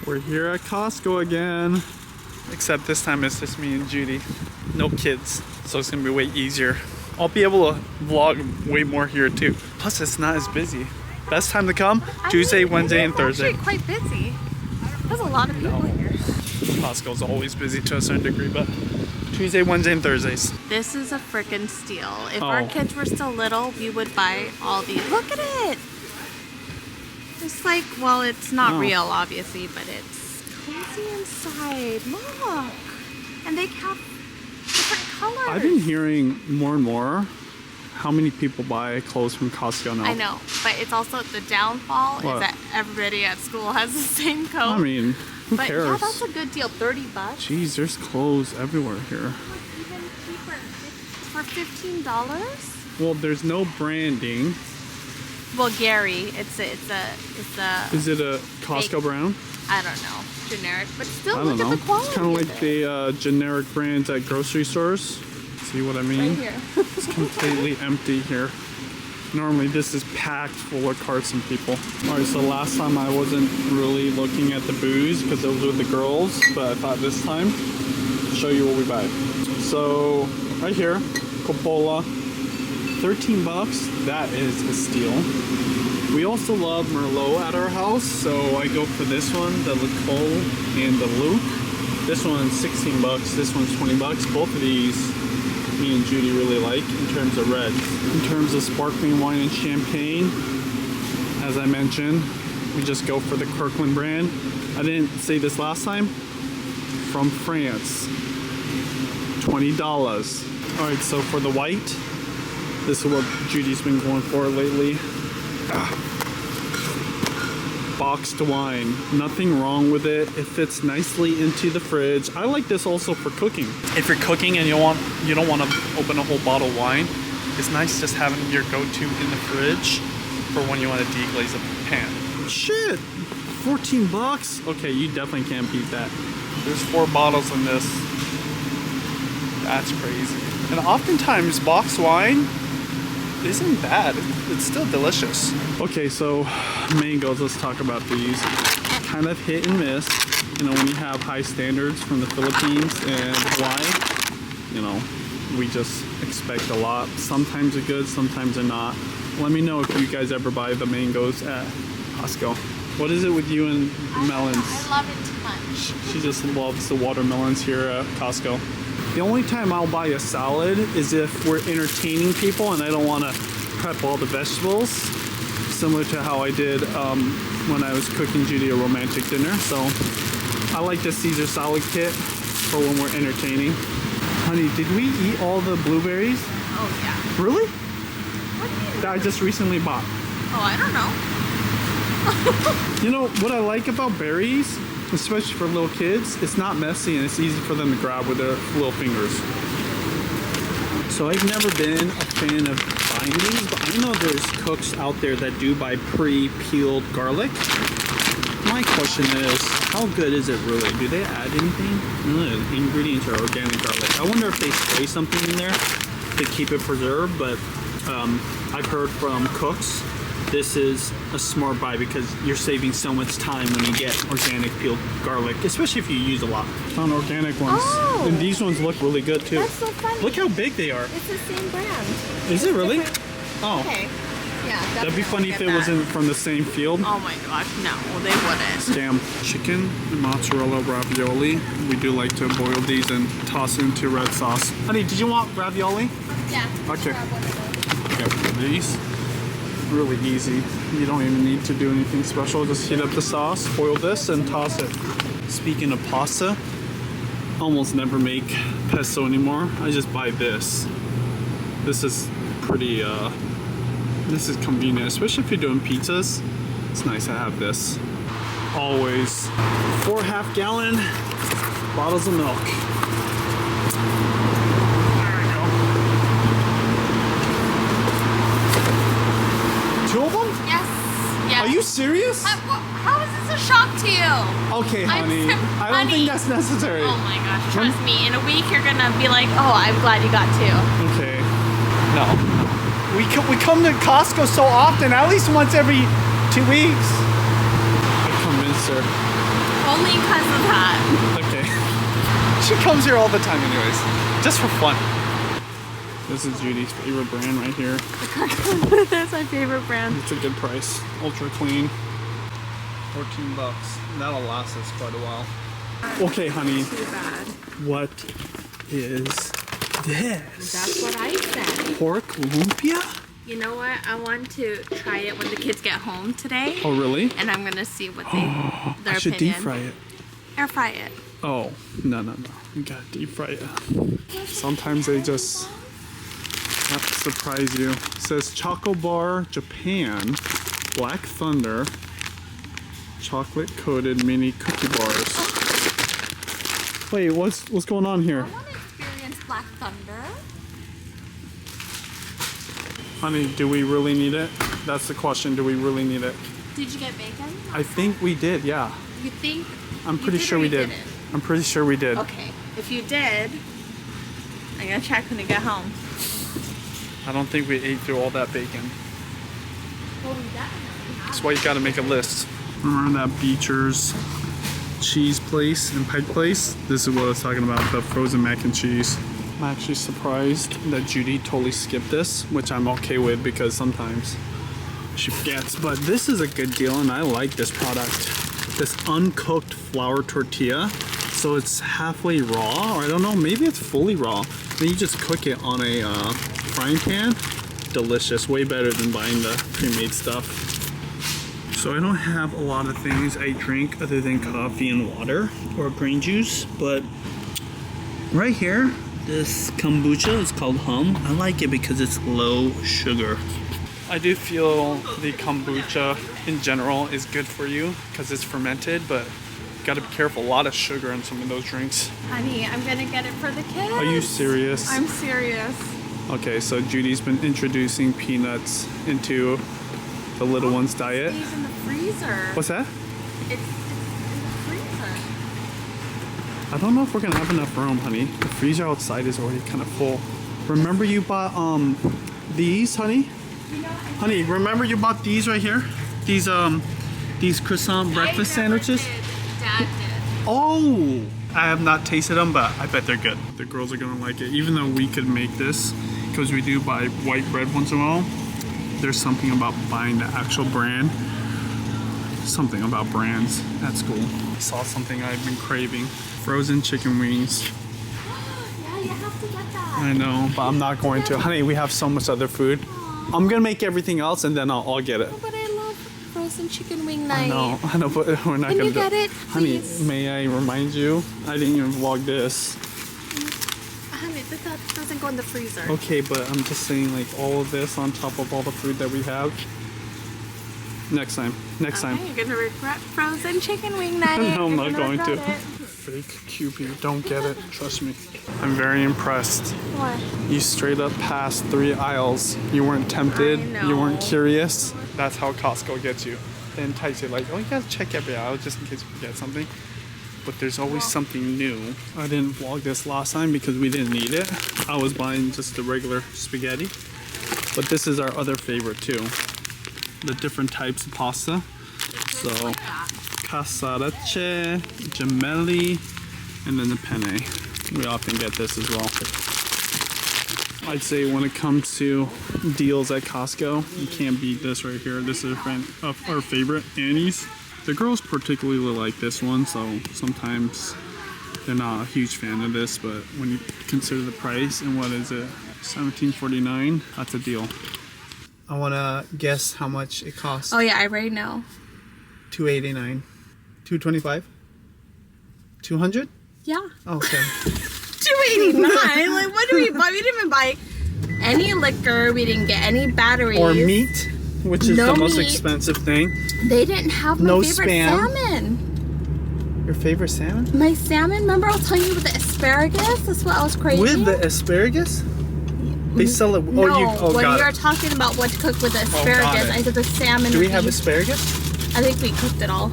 We're here at Costco again. Except this time it's just me and Judy. No kids. So it's gonna be way easier. I'll be able to vlog way more here too. Plus it's not as busy. Best time to come, Tuesday, Wednesday, and Thursday. It's actually quite busy. There's a lot of people here. Costco's always busy to a certain degree, but Tuesday, Wednesday, and Thursdays. This is a freaking steal. If our kids were still little, we would buy all these. Look at it! It's like, well, it's not real, obviously, but it's cozy inside. Look! And they have different colors. I've been hearing more and more how many people buy clothes from Costco now. I know, but it's also the downfall is that everybody at school has the same coat. I mean, who cares? Yeah, that's a good deal. $30. Jeez, there's clothes everywhere here. Even cheaper. For $15? Well, there's no branding. Well, Gary, it's a. Is it a Costco brand? I don't know, generic, but still I look don't know. at the quality. It's kind of like the generic brands at grocery stores. See what I mean? Right here. It's completely empty here. Normally this is packed full of carts and people. Alright, so last time I wasn't really looking at the booze because it was with the girls, but I thought this time, show you what we buy. So, right here, Coppola, 13 bucks, that is a steal. We also love Merlot at our house, so I go for this one, the Le Col and the Luke. This one's 16 bucks, this one's 20 bucks. Both of these me and Judy really like in terms of red. In terms of sparkling wine and champagne, as I mentioned, we just go for the Kirkland brand. I didn't say this last time. From France, $20. All right, so for the white, this is what Judy's been going for lately. Boxed wine, nothing wrong with it. It fits nicely into the fridge. I like this also for cooking. If you're cooking and you don't want to open a whole bottle of wine, it's nice just having your go-to in the fridge for when you want to deglaze a pan. Shit, 14 bucks? Okay, you definitely can't beat that. There's 4 bottles in this. That's crazy. And oftentimes boxed wine isn't bad. It's still delicious. Okay, so mangoes, let's talk about these. Kind of hit and miss. You know, when you have high standards from the Philippines and Hawaii, you know, we just expect a lot. Sometimes they're good, sometimes they're not. Let me know if you guys ever buy the mangoes at Costco. What is it with you and melons? I love it too much. She just loves the watermelons here at Costco. The only time I'll buy a salad is if we're entertaining people and I don't want to prep all the vegetables, similar to how I did when I was cooking Judy a romantic dinner. So I like the Caesar salad kit for when we're entertaining. Honey, did we eat all the blueberries? Oh yeah. Really? What do you mean? That I just recently bought. Oh, I don't know. You know what I like about berries, especially for little kids, it's not messy and it's easy for them to grab with their little fingers. So I've never been a fan of buying these, but I know there's cooks out there that do buy pre-peeled garlic. My question is, how good is it really? Do they add anything? The ingredients are organic garlic. I wonder if they spray something in there to keep it preserved, but I've heard from cooks this is a smart buy because you're saving so much time when you get organic peeled garlic, especially if you use a lot. Found organic ones. Oh. And these ones look really good too. That's so funny. Look how big they are. It's the same brand. Is it really? Different. Oh. Okay. Yeah, That'd be funny if it wasn't from the same field. Oh my gosh, no, they wouldn't. Scam. Chicken and mozzarella ravioli. We do like to boil these and toss into red sauce. Honey, did you want ravioli? Yeah. Okay. Okay, these. Really easy. You don't even need to do anything special. Just heat up the sauce, boil this, and toss it. Speaking of pasta, I almost never make pesto anymore. I just buy this. This is pretty, this is convenient, especially if you're doing pizzas. It's nice to have this. Always 4 half-gallon bottles of milk. Yes. Are you serious? How is this a shock to you? Okay, honey. I don't think that's necessary. Oh my gosh, trust me. In a week, you're gonna be like, oh, I'm glad you got 2. Okay. No. We come to Costco so often, at least once every 2 weeks. I convinced her. Only because of that. Okay. She comes here all the time anyways. Just for fun. This is Judy's favorite brand right here. That's my favorite brand. It's a good price. Ultra clean. $14. That'll last us quite a while. Okay, honey. Too bad. What is this? That's what I said. Pork lumpia? You know what? I want to try it when the kids get home today. Oh, really? And I'm gonna see what their I should opinion. deep fry it. Air fry it. Oh, no. You gotta deep fry it. Sometimes they just have to surprise you. It says Choco Bar Japan Black Thunder chocolate coated mini cookie bars. Wait, what's going on here? I want to experience Black Thunder. Honey, do we really need it? That's the question. Do we really need it? Did you get bacon? I think we did, yeah. You think? I'm pretty sure we did. I'm pretty sure we did. Okay. If you did, I'm gonna check when you get home. I don't think we ate through all that bacon. Well, we definitely have. That's why you gotta make a list. Remember that Beecher's cheese place and Pike place? This is what I was talking about, the frozen mac and cheese. I'm actually surprised that Judy totally skipped this, which I'm okay with because sometimes she forgets. But this is a good deal and I like this product. This uncooked flour tortilla. So it's halfway raw, or I don't know, maybe it's fully raw. Then you just cook it on a frying pan. Delicious, way better than buying the pre-made stuff. So I don't have a lot of things I drink other than coffee and water or green juice, but right here, this kombucha is called Hum. I like it because it's low sugar. I do feel the kombucha in general is good for you because it's fermented, but you gotta be careful. A lot of sugar in some of those drinks. Honey, I'm gonna get it for the kids. Are you serious? I'm serious. Okay, so Judy's been introducing peanuts into the little one's diet. It's in the freezer. What's that? It's in the freezer. I don't know if we're gonna have enough room, honey. The freezer outside is already kind of full. Remember you bought these, honey? You know, Honey, remember you bought these right here? These croissant breakfast sandwiches? Dad did. Oh! I have not tasted them, but I bet they're good. The girls are gonna like it. Even though we could make this, because we do buy white bread once in a while, there's something about buying the actual brand. Something about brands. That's cool. I saw something I've been craving. Frozen chicken wings. Yeah, you have to get that. I know, but I'm not going to. Honey, we have so much other food. I'm gonna make everything else and then I'll get it. Oh, but I love frozen chicken wing night. I know, but we're not Can gonna you get it, Honey, please? may I remind you? I didn't even vlog this. Honey, that doesn't go in the freezer. Okay, but I'm just saying, like, all of this on top of all the food that we have. Next time. You're gonna regret frozen chicken wing night. No, I'm You're not gonna going to. regret it. Fake QP, don't get it. Trust me. I'm very impressed. What? You straight up passed 3 aisles. You weren't tempted. I know. You weren't curious. That's how Costco gets you. They entice you, like, oh, you gotta check every aisle just in case you forget something. But there's always something new. I didn't vlog this last time because we didn't need it. I was buying just the regular spaghetti. But this is our other favorite too. The different types of pasta. So, casarace, gemelli, and then the penne. We often get this as well. I'd say when it comes to deals at Costco, you can't beat this right here. This is our favorite, Annie's. The girls particularly like this one, so sometimes they're not a huge fan of this, but when you consider the price and what is it, $17.49, that's a deal. I want to guess how much it costs. Oh yeah, I already know. $2.89. $2.25? $200? Yeah. Okay. $2.89. Like, what do we buy? We didn't even buy any liquor. We didn't get any batteries. Or meat, which is No the most meat. expensive thing. They didn't have my No favorite spam. salmon. Your favorite salmon? My salmon. Remember I was telling you with the asparagus? That's what I was craving. With the asparagus? They sell it. No, when got you were it. talking about what to cook with the got asparagus, it. I said the salmon. Do we have beef. asparagus? I think we cooked it all.